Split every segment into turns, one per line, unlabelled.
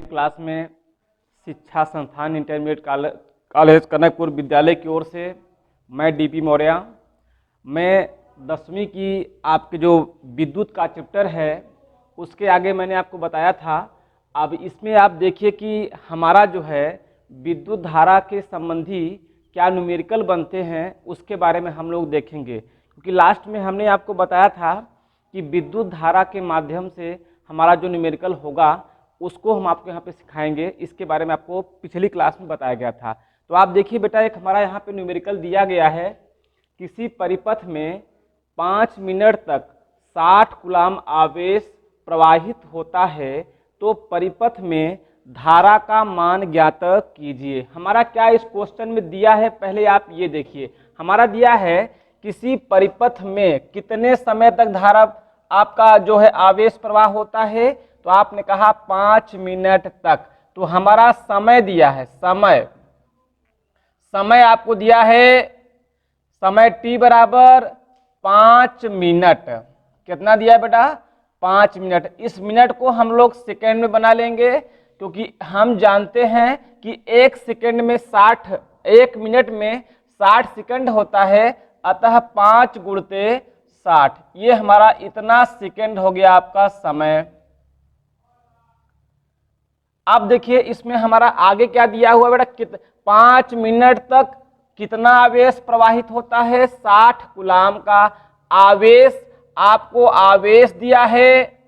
Class में शिक्षा संस्थान इंटरमीडिएट कॉलेज कनकपुर विद्यालय की ओर से मैं डीपी मौर्य। मैं 10वीं की आपके जो विद्युत का चैप्टर है उसके आगे मैंने आपको बताया था। अब इसमें आप देखिए कि हमारा जो है विद्युत धारा के संबंधी क्या न्यूमेरिकल बनते हैं उसके बारे में हम लोग देखेंगे, क्योंकि लास्ट में हमने आपको बताया था कि विद्युत धारा के माध्यम से हमारा जो न्यूमेरिकल होगा उसको हम आपको यहाँ पे सिखाएंगे। इसके बारे में आपको पिछली क्लास में बताया गया था। तो आप देखिए बेटा, एक हमारा यहाँ पे न्यूमेरिकल दिया गया है। किसी परिपथ में 5 मिनट तक 60 कूलाम आवेश प्रवाहित होता है तो परिपथ में धारा का मान ज्ञात कीजिए। हमारा क्या इस क्वेश्चन में दिया है, पहले आप ये देखिए। हमारा दिया है किसी परिपथ में कितने समय तक धारा आपका जो है आवेश प्रवाह होता है, तो आपने कहा 5 मिनट तक। तो हमारा समय दिया है, समय आपको दिया है, समय t बराबर 5 मिनट। कितना दिया है बेटा? 5 मिनट। इस मिनट को हम लोग सेकेंड में बना लेंगे, क्योंकि हम जानते हैं कि 1 सेकेंड में 1 मिनट में 60 सेकंड होता है, अतः 5 गुणते 60, ये हमारा इतना सेकंड हो गया आपका समय। अब देखिए इसमें हमारा आगे क्या दिया हुआ बेटा, 5 मिनट तक कितना आवेश प्रवाहित होता है? 60 कूलाम का आवेश। आपको आवेश दिया है,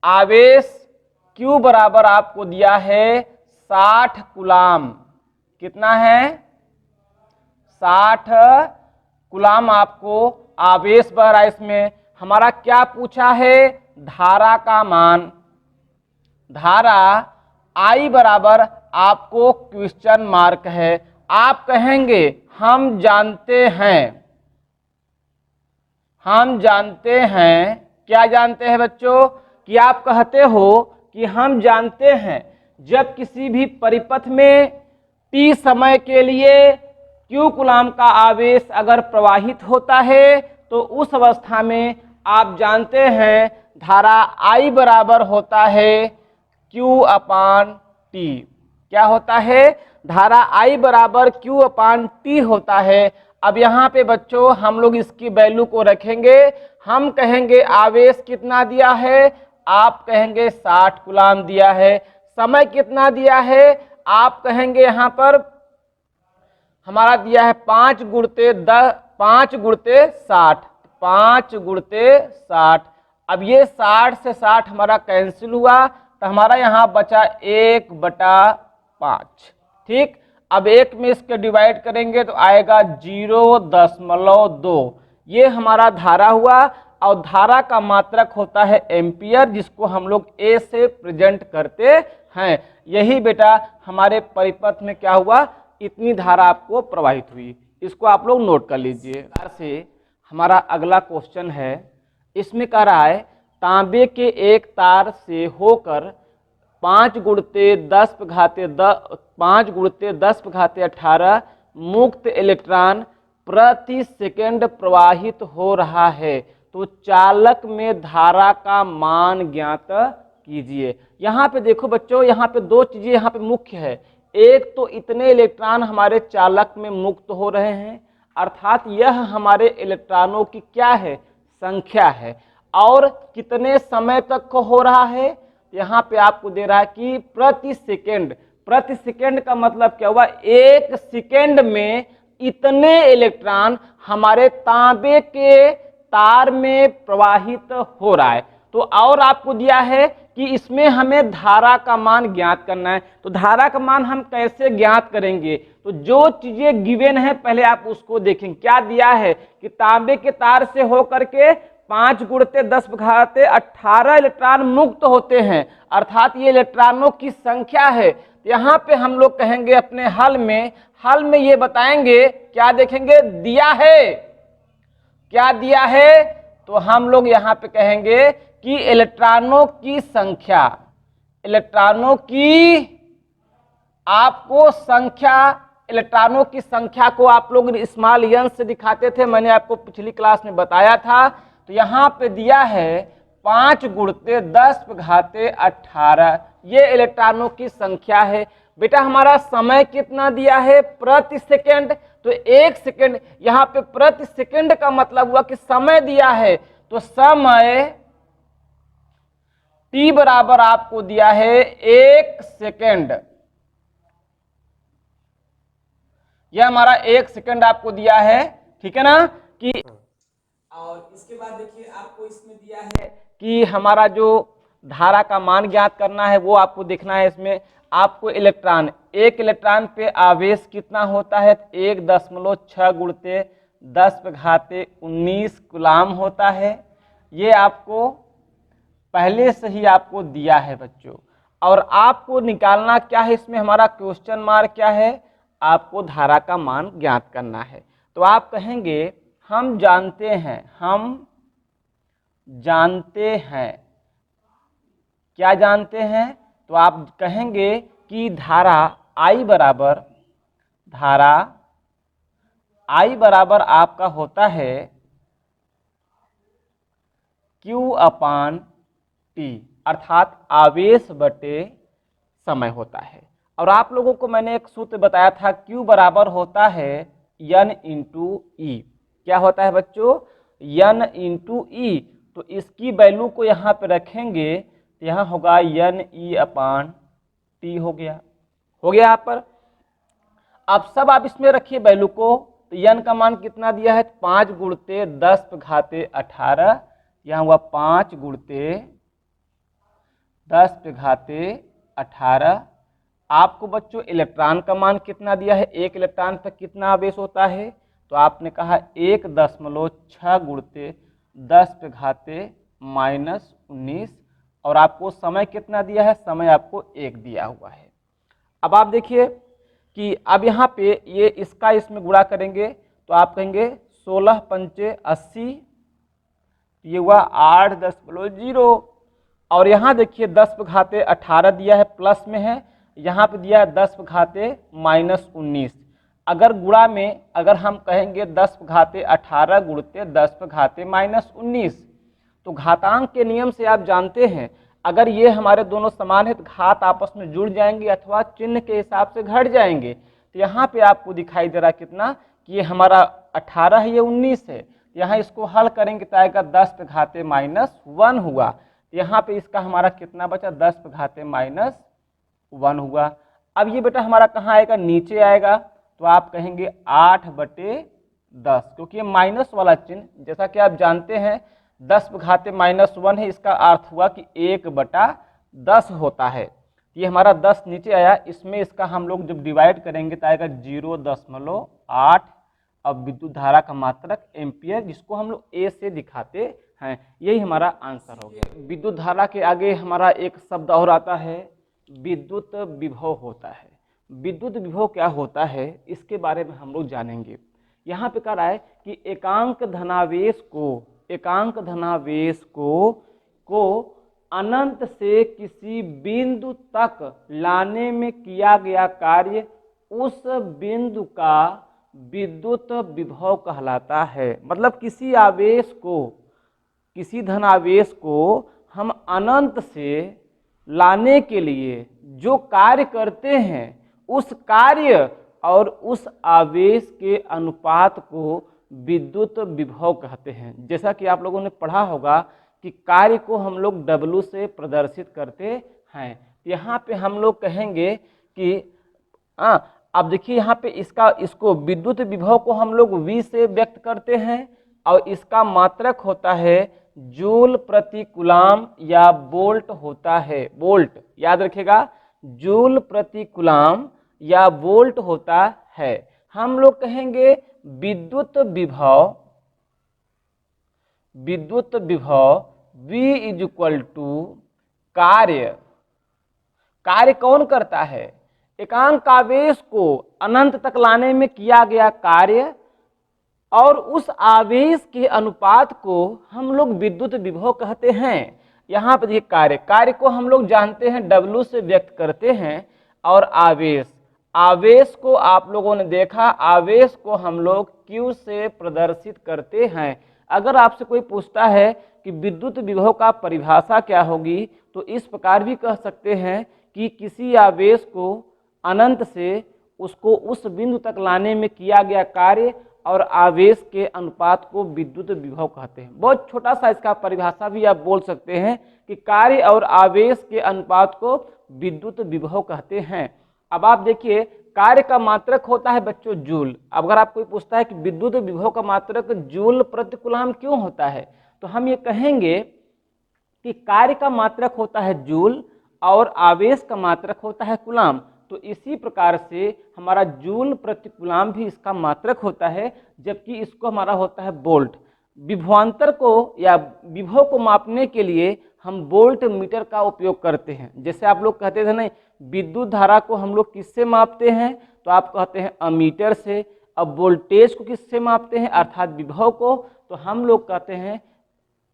आवेश Q बराबर आपको दिया है 60 कूलाम। कितना है? 60 कूलाम आपको आवेश बढ़ रहा है। इसमें हमारा क्या पूछा है? धारा का मान। धारा I बराबर आपको क्वेश्चन मार्क है। आप कहेंगे हम जानते हैं, क्या जानते हैं बच्चों? कि आप कहते हो कि हम जानते हैं जब किसी भी परिपथ में t समय के लिए q कूलाम का आवेश अगर प्रवाहित होता है तो उस अवस्था में आप जानते हैं धारा I बराबर होता है Q अपान T। क्या होता है? धारा I बराबर Q अपान T होता है। अब यहाँ पे बच्चों हम लोग इसकी वैल्यू को रखेंगे। हम कहेंगे आवेश कितना दिया है? आप कहेंगे 60 कूलाम दिया है। समय कितना दिया है? आप कहेंगे यहाँ पर हमारा दिया है 5 गुणते 60, 5 गुणते 60। अब ये 60 से 60 हमारा कैंसिल हुआ, तो हमारा यहाँ बचा 1/5। ठीक, अब 1 में इसके डिवाइड करेंगे तो आएगा 0.2। ये हमारा धारा हुआ, और धारा का मात्रक होता है एम्पियर, जिसको हम लोग A से प्रेजेंट करते हैं। यही बेटा हमारे परिपथ में क्या हुआ, इतनी धारा आपको प्रवाहित हुई। इसको आप लोग नोट कर लीजिए। से हमारा अगला क्वेश्चन है, इसमें कह रहा है तांबे के एक तार से होकर 5 गुणते 10 18 मुक्त इलेक्ट्रॉन प्रति सेकंड प्रवाहित हो रहा है, तो चालक में धारा का मान ज्ञात कीजिए। यहाँ पे देखो बच्चों, यहाँ पे 2 चीजें यहाँ पे मुख्य है। एक तो इतने इलेक्ट्रॉन हमारे चालक में मुक्त हो रहे हैं, अर्थात यह हमारे इलेक्ट्रॉनों की क्या है? संख्या है। और कितने समय तक को हो रहा है? यहाँ पे आपको दे रहा है कि प्रति सेकंड। प्रति सेकंड का मतलब क्या हुआ? 1 सेकंड में इतने इलेक्ट्रॉन हमारे तांबे के तार में प्रवाहित हो रहा है। तो और आपको दिया है कि इसमें हमें धारा का मान ज्ञात करना है। तो धारा का मान हम कैसे ज्ञात करेंगे? तो जो चीजें गिवन है पहले आप उसको देखें। क्या दिया है कि तांबे के तार से होकर के 5 गुणते 10 18 इलेक्ट्रॉन मुक्त होते हैं, अर्थात ये इलेक्ट्रॉनों की संख्या है। यहाँ पे हम लोग कहेंगे अपने हल में ये बताएंगे, क्या देखेंगे? दिया है। क्या दिया है? तो हम लोग यहाँ पे कहेंगे कि इलेक्ट्रॉनों की संख्या, इलेक्ट्रॉनों की आपको संख्या, इलेक्ट्रॉनों की संख्या को आप लोग स्मॉल n से दिखाते थे, मैंने आपको पिछली क्लास में बताया था। तो यहाँ पे दिया है 5 गुणते 10⁻18 ये इलेक्ट्रॉनों की संख्या है। बेटा हमारा समय कितना दिया है? प्रति सेकंड। तो 1 सेकंड, यहाँ पे प्रति सेकंड का मतलब हुआ कि समय दिया है, तो समय t बराबर आपको दिया है 1 सेकंड। यह हमारा 1 सेकंड आपको दिया है, ठीक है ना। कि और इसके बाद देखिए आपको इसमें दिया है कि हमारा जो धारा का मान ज्ञात करना है वो आपको देखना है। इसमें आपको इलेक्ट्रॉन, एक इलेक्ट्रॉन पे आवेश कितना होता है? 1.6 गुणते 10⁻19 कूलाम होता है। ये आपको पहले से ही आपको दिया है बच्चों। और आपको निकालना क्या है? इसमें हमारा क्वेश्चन मार्क क्या है? आपको धारा का मान ज्ञात करना है। तो आप कहेंगे हम जानते हैं, हम जानते हैं, क्या जानते हैं? तो आप कहेंगे कि धारा I बराबर आपका होता है Q/T, अर्थात आवेश बटे समय होता है। और आप लोगों को मैंने एक सूत्र बताया था, Q बराबर होता है N × E। क्या होता है बच्चों? N × E। तो इसकी वैल्यू को यहाँ पे रखेंगे तो यहाँ होगा NE/T हो गया यहाँ पर। अब सब आप इसमें रखिए वैल्यू को। तो n का मान कितना दिया है? 5 गुणते 10⁻18, यहाँ हुआ 5 गुणते 10⁻18। आपको बच्चों इलेक्ट्रॉन का मान कितना दिया है? एक इलेक्ट्रॉन पर कितना आवेश होता है? तो आपने कहा 1.6 गुणते 10⁻−19। और आपको समय कितना दिया है? समय आपको 1 दिया हुआ है। अब आप देखिए कि अब यहाँ पे ये इसका इसमें गुणा करेंगे तो आप कहेंगे 16×5 = 80, ये हुआ 8.0। और यहाँ देखिए 10⁻18 दिया है, प्लस में है, यहाँ पे दिया है 10⁻−19। अगर गुणा में अगर हम कहेंगे 10⁻18 गुणते 10⁻−19, तो घातांक के नियम से आप जानते हैं अगर ये हमारे दोनों समान है तो घात आपस में जुड़ जाएंगे अथवा चिन्ह के हिसाब से घट जाएंगे। तो यहाँ पे आपको दिखाई दे रहा कितना कि ये हमारा 18 है, ये 19 है। यहाँ इसको हल करेंगे तो आएगा 10⁻−1 हुआ। यहाँ पे इसका हमारा कितना बचा? 10⁻−1 हुआ। अब ये बेटा हमारा कहाँ आएगा? नीचे आएगा। तो आप कहेंगे 8/10, क्योंकि ये माइनस वाला चिन्ह, जैसा कि आप जानते हैं 10⁻−1 है, इसका अर्थ हुआ कि 1/10 होता है। ये हमारा 10 नीचे आया, इसमें इसका हम लोग जब डिवाइड करेंगे तो आएगा 0.8। अब विद्युत धारा का मात्रक एम्पियर, जिसको हम लोग ए से दिखाते हैं, यही हमारा आंसर हो गया। विद्युत धारा के आगे हमारा एक शब्द और आता है, विद्युत विभव होता है। विद्युत विभव क्या होता है इसके बारे में हम लोग जानेंगे। यहाँ पे कह रहा है कि एकांक धनावेश को अनंत से किसी बिंदु तक लाने में किया गया कार्य उस बिंदु का विद्युत विभव कहलाता है। मतलब किसी धनावेश को हम अनंत से लाने के लिए जो कार्य करते हैं उस कार्य और उस आवेश के अनुपात को विद्युत विभव कहते हैं। जैसा कि आप लोगों ने पढ़ा होगा कि कार्य को हम लोग W से प्रदर्शित करते हैं। यहाँ पे हम लोग कहेंगे कि अब देखिए यहाँ पे इसको विद्युत विभव को हम लोग V से व्यक्त करते हैं और इसका मात्रक होता है जूल प्रति कूलाम या वोल्ट होता है। वोल्ट याद रखिएगा, जूल प्रति कूलाम या वोल्ट होता है। हम लोग कहेंगे विद्युत विभव V = कार्य कौन करता है? एकांक आवेश को अनंत तक लाने में किया गया कार्य और उस आवेश के अनुपात को हम लोग विद्युत विभव कहते हैं। यहाँ पर देखिए कार्य को हम लोग जानते हैं W से व्यक्त करते हैं, और आवेश को आप लोगों ने देखा, आवेश को हम लोग Q से प्रदर्शित करते हैं। अगर आपसे कोई पूछता है कि विद्युत विभव का परिभाषा क्या होगी, तो इस प्रकार भी कह सकते हैं कि किसी आवेश को अनंत से उसको उस बिंदु तक लाने में किया गया कार्य और आवेश के अनुपात को विद्युत विभव कहते हैं। बहुत छोटा सा इसका परिभाषा भी आप बोल सकते हैं कि कार्य और आवेश के अनुपात को विद्युत विभव कहते हैं। अब आप देखिए, कार्य का मात्रक होता है बच्चों जूल। अब अगर आप कोई पूछता है कि विद्युत विभव का मात्रक जूल प्रति कूलम क्यों होता है, तो हम ये कहेंगे कि कार्य का मात्रक होता है जूल और आवेश का मात्रक होता है कूलम। तो इसी प्रकार से हमारा जूल प्रति कूलम भी इसका मात्रक होता है, जबकि इसको हमारा होता है वोल्ट। विभवांतर को या विभव को मापने के लिए हम वोल्ट मीटर का उपयोग करते हैं। जैसे आप लोग कहते थे नहीं, विद्युत धारा को हम लोग किससे मापते हैं, तो आप कहते हैं अमीटर से। अब वोल्टेज को किससे मापते हैं, अर्थात विभव को, तो हम लोग कहते हैं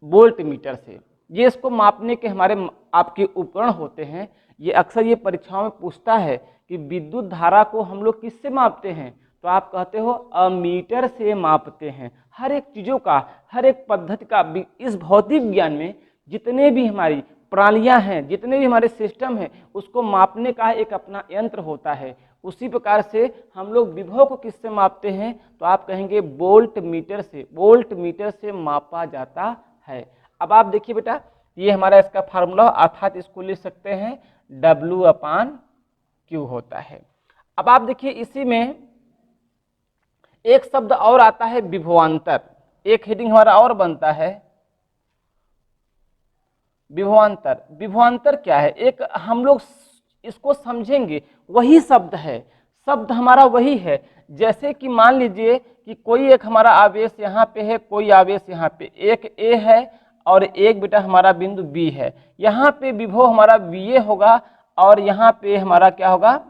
वोल्ट मीटर से। ये इसको मापने के हमारे आपके उपकरण होते हैं। ये अक्सर ये परीक्षाओं में पूछता है कि विद्युत धारा को हम लोग किससे मापते हैं, तो आप कहते हो अमीटर से मापते हैं। हर एक चीज़ों का, हर एक पद्धति का इस भौतिक विज्ञान में जितने भी हमारी प्रणालियां हैं, जितने भी हमारे सिस्टम हैं, उसको मापने का एक अपना यंत्र होता है। उसी प्रकार से हम लोग विभव को किससे मापते हैं, तो आप कहेंगे वोल्ट मीटर से। वोल्ट मीटर से मापा जाता है। अब आप देखिए बेटा, ये हमारा इसका फार्मूला, अर्थात इसको लिख सकते हैं W/Q होता है। अब आप देखिए, इसी में एक शब्द और आता है विभवांतर। एक हेडिंग हमारा और बनता है विभवांतर। विभवांतर क्या है, एक हम लोग इसको समझेंगे, वही शब्द है, शब्द हमारा वही है। जैसे कि मान लीजिए कि कोई एक हमारा आवेश यहाँ पे है, कोई आवेश यहाँ पे, एक ए है और एक बेटा हमारा बिंदु बी है। यहाँ पे विभव हमारा VA होगा और यहाँ पे हमारा क्या होगा,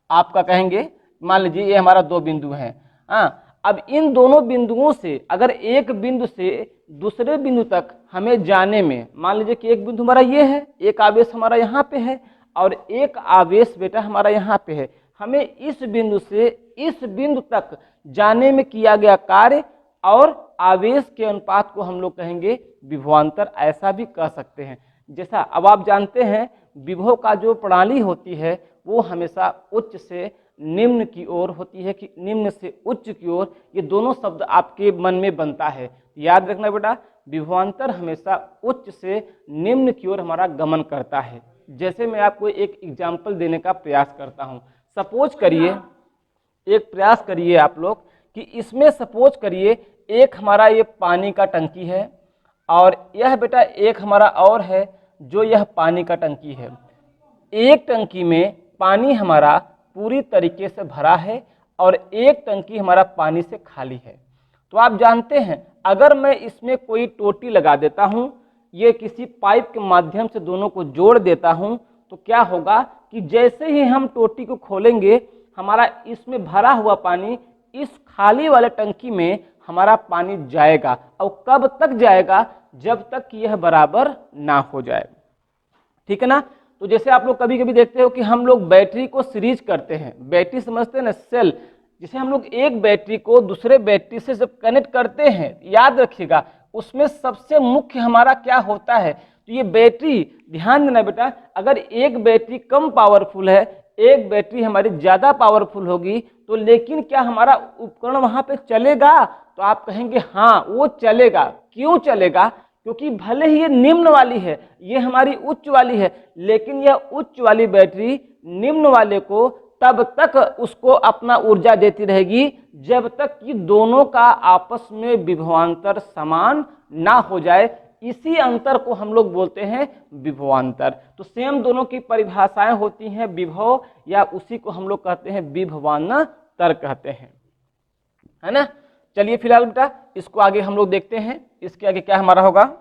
आपका कहेंगे, मान लीजिए ये हमारा दो बिंदु हैं। अब इन दोनों बिंदुओं से अगर एक बिंदु से दूसरे बिंदु तक हमें जाने में, मान लीजिए कि एक बिंदु हमारा ये है, एक आवेश हमारा यहाँ पे है और एक आवेश बेटा हमारा यहाँ पे है, हमें इस बिंदु से इस बिंदु तक जाने में किया गया कार्य और आवेश के अनुपात को हम लोग कहेंगे विभवांतर। ऐसा भी कह सकते हैं। जैसा अब आप जानते हैं, विभव का जो प्रणाली होती है वो हमेशा उच्च से निम्न की ओर होती है, कि निम्न से उच्च की ओर। ये दोनों शब्द आपके मन में बनता है, याद रखना बेटा। विभवांतर हमेशा उच्च से निम्न की ओर हमारा गमन करता है। जैसे मैं आपको एक एग्जाम्पल देने का प्रयास करता हूँ। सपोज करिए, एक प्रयास करिए आप लोग कि इसमें सपोज करिए एक हमारा ये पानी का टंकी है और यह बेटा एक हमारा और है जो यह पानी का टंकी है। एक टंकी में पानी हमारा पूरी तरीके से भरा है और एक टंकी हमारा पानी से खाली है। तो आप जानते हैं, अगर मैं इसमें कोई टोटी लगा देता हूँ, ये किसी पाइप के माध्यम से दोनों को जोड़ देता हूँ, तो क्या होगा कि जैसे ही हम टोटी को खोलेंगे, हमारा इसमें भरा हुआ पानी इस खाली वाले टंकी में हमारा पानी जाएगा। और कब तक जाएगा, जब तक कि यह बराबर ना हो जाए। ठीक है ना। तो जैसे आप लोग कभी कभी देखते हो कि हम लोग बैटरी को सीरीज करते हैं, बैटरी समझते हैं ना, सेल। जैसे हम लोग एक बैटरी को दूसरे बैटरी से जब कनेक्ट करते हैं, याद रखिएगा उसमें सबसे मुख्य हमारा क्या होता है, तो ये बैटरी, ध्यान देना बेटा, अगर एक बैटरी कम पावरफुल है, एक बैटरी हमारी ज्यादा पावरफुल होगी, तो लेकिन क्या हमारा उपकरण वहां पे चलेगा, तो आप कहेंगे हाँ वो चलेगा। क्यों चलेगा, क्योंकि भले ही ये निम्न वाली है, ये हमारी उच्च वाली है, लेकिन यह उच्च वाली बैटरी निम्न वाले को तब तक उसको अपना ऊर्जा देती रहेगी जब तक कि दोनों का आपस में विभवांतर समान ना हो जाए। इसी अंतर को हम लोग बोलते हैं विभवांतर। तो सेम दोनों की परिभाषाएं होती हैं विभव, या उसी को हम लोग कहते हैं विभवांतर कहते हैं, है ना। चलिए फिलहाल बेटा इसको आगे हम लोग देखते हैं, इसके आगे क्या हमारा होगा।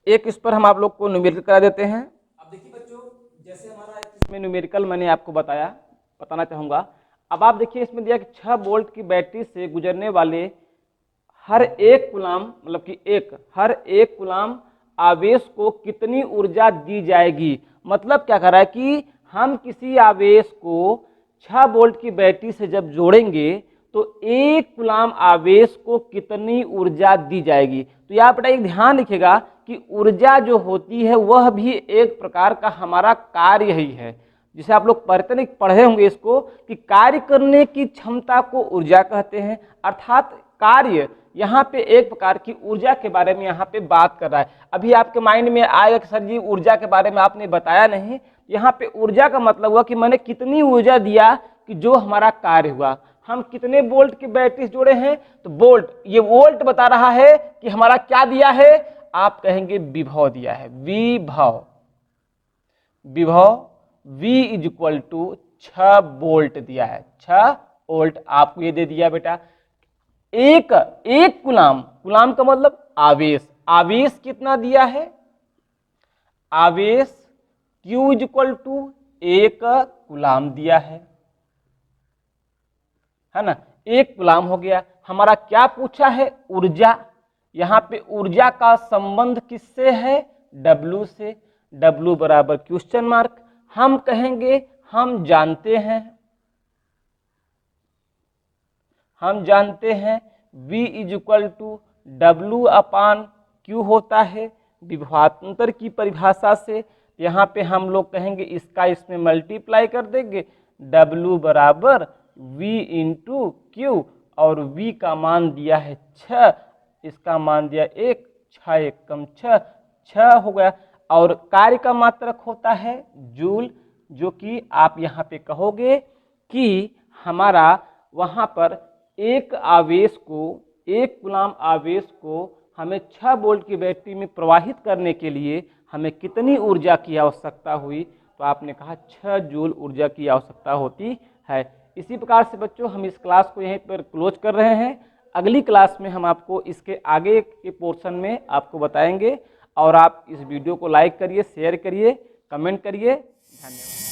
एक इस पर हम आप लोग को न्यूमेरिकल करा देते हैं। अब देखिए बच्चों, जैसे हमारा इसमें न्यूमेरिकल मैंने आपको बताना चाहूंगा। अब आप देखिए इसमें दिया कि 6 वोल्ट की बैटरी से गुजरने वाले हर एक कूलम, मतलब कि हर एक कूलम आवेश को कितनी ऊर्जा दी जाएगी। मतलब क्या कर रहा है कि हम किसी आवेश को 6 वोल्ट की बैटरी से जब जोड़ेंगे तो 1 कूलाम आवेश को कितनी ऊर्जा दी जाएगी। तो यहाँ पर एक ध्यान रखिएगा कि ऊर्जा जो होती है वह भी एक प्रकार का हमारा कार्य ही है। जिसे आप लोग पढ़े होंगे इसको कि कार्य करने की क्षमता को ऊर्जा कहते हैं। अर्थात कार्य यहाँ पे एक प्रकार की ऊर्जा के बारे में यहाँ पे बात कर रहा है। अभी आपके माइंड में आएगा कि सर जी ऊर्जा के बारे में आपने बताया नहीं। यहाँ पे ऊर्जा का मतलब हुआ कि मैंने कितनी ऊर्जा दिया कि जो हमारा कार्य हुआ। हम कितने वोल्ट की बैटरी जोड़े हैं, तो वोल्ट, ये वोल्ट बता रहा है कि हमारा क्या दिया है, आप कहेंगे विभव दिया है। विभव V is equal to 6 volt दिया है। 6 वोल्ट आपको ये दे दिया बेटा। एक कूलाम, कूलाम का मतलब आवेश, आवेश कितना दिया है, आवेश Q is equal to 1 coulomb दिया है ना। 1 कूलाम हो गया। हमारा क्या पूछा है, ऊर्जा। यहाँ पे ऊर्जा का संबंध किससे है, W से। W बराबर क्वेश्चन मार्क। हम कहेंगे हम जानते हैं V is equal to W upon Q होता है विभवांतर की परिभाषा से। यहाँ पे हम लोग कहेंगे इसका इसमें मल्टीप्लाई कर देंगे, W बराबर V इंटू Q, और V का मान दिया है 6, इसका मान दिया 1, 6 1 कम 6, 6 हो गया। और कार्य का मात्रक होता है जूल, जो कि आप यहाँ पे कहोगे कि हमारा वहाँ पर एक आवेश को, 1 कूलाम आवेश को हमें 6 वोल्ट की बैटरी में प्रवाहित करने के लिए हमें कितनी ऊर्जा की आवश्यकता हुई, तो आपने कहा 6 जूल ऊर्जा की आवश्यकता होती है। इसी प्रकार से बच्चों हम इस क्लास को यहीं पर क्लोज कर रहे हैं। अगली क्लास में हम आपको इसके आगे के पोर्शन में आपको बताएंगे। और आप इस वीडियो को लाइक करिए, शेयर करिए, कमेंट करिए। धन्यवाद।